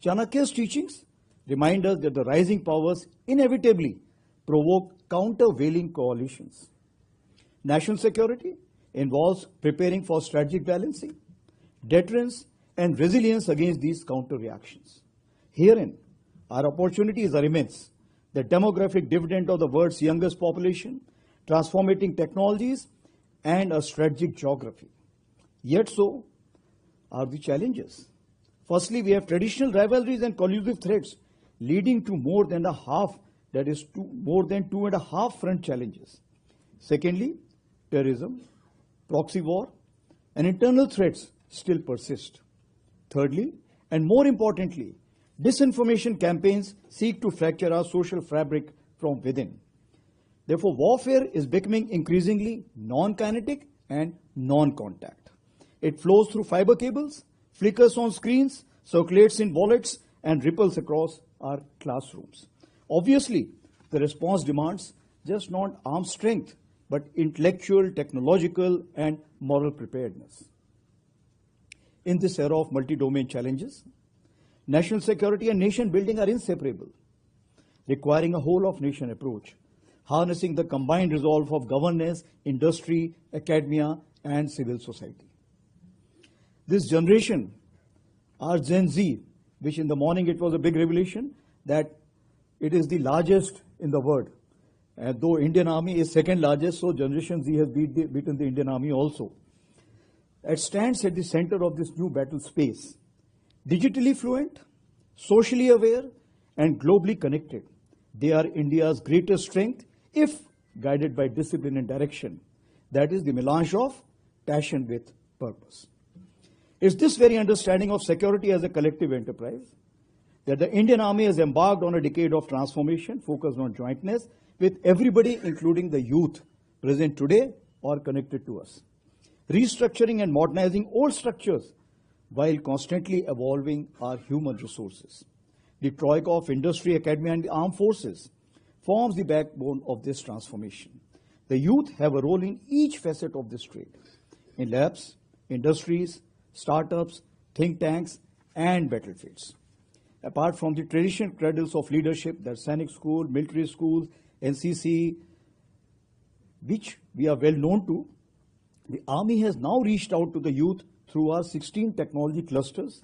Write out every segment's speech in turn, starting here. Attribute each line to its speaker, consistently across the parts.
Speaker 1: Chanakya's teachings remind us that the rising powers inevitably provoke countervailing coalitions. National security involves preparing for strategic balancing, deterrence, and resilience against these counter-reactions. Herein, our opportunities are immense. The demographic dividend of the world's youngest population, transforming technologies, and a strategic geography. Yet so are the challenges. Firstly, we have traditional rivalries and collusive threats leading to more than 2.5 front challenges. Secondly, terrorism, proxy war, and internal threats still persist. Thirdly, and more importantly, disinformation campaigns seek to fracture our social fabric from within. Therefore, warfare is becoming increasingly non-kinetic and non-contact. It flows through fiber cables, flickers on screens, circulates in wallets, and ripples across our classrooms. Obviously, the response demands just not arm strength, but intellectual, technological, and moral preparedness. In this era of multi-domain challenges, national security and nation building are inseparable, requiring a whole-of-nation approach, harnessing the combined resolve of governance, industry, academia, and civil society. This generation, our Gen Z, which in the morning it was a big revelation that it is the largest in the world. And though Indian Army is second largest, so Generation Z has beaten the Indian Army also. It stands at the center of this new battle space. Digitally fluent, socially aware, and globally connected, they are India's greatest strength if guided by discipline and direction. That is the melange of passion with purpose. It's this very understanding of security as a collective enterprise that the Indian Army has embarked on a decade of transformation focused on jointness with everybody, including the youth present today or connected to us. Restructuring and modernizing old structures while constantly evolving our human resources. The troika of industry, academia, and the armed forces forms the backbone of this transformation. The youth have a role in each facet of this trade, in labs, industries, startups, think tanks, and battlefields. Apart from the traditional cradles of leadership, that Sainik School, military schools, NCC, which we are well known to, the Army has now reached out to the youth through our 16 technology clusters,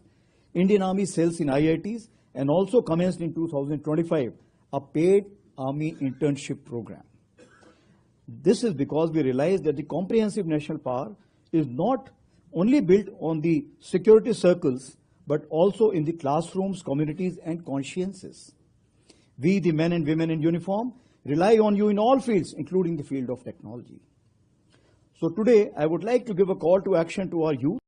Speaker 1: Indian Army cells in IITs, and also commenced in 2025 a paid Army internship program. This is because we realize that the comprehensive national power is not only built on the security circles, but also in the classrooms, communities, and consciences. We, the men and women in uniform, rely on you in all fields, including the field of technology. So today, I would like to give a call to action to our youth.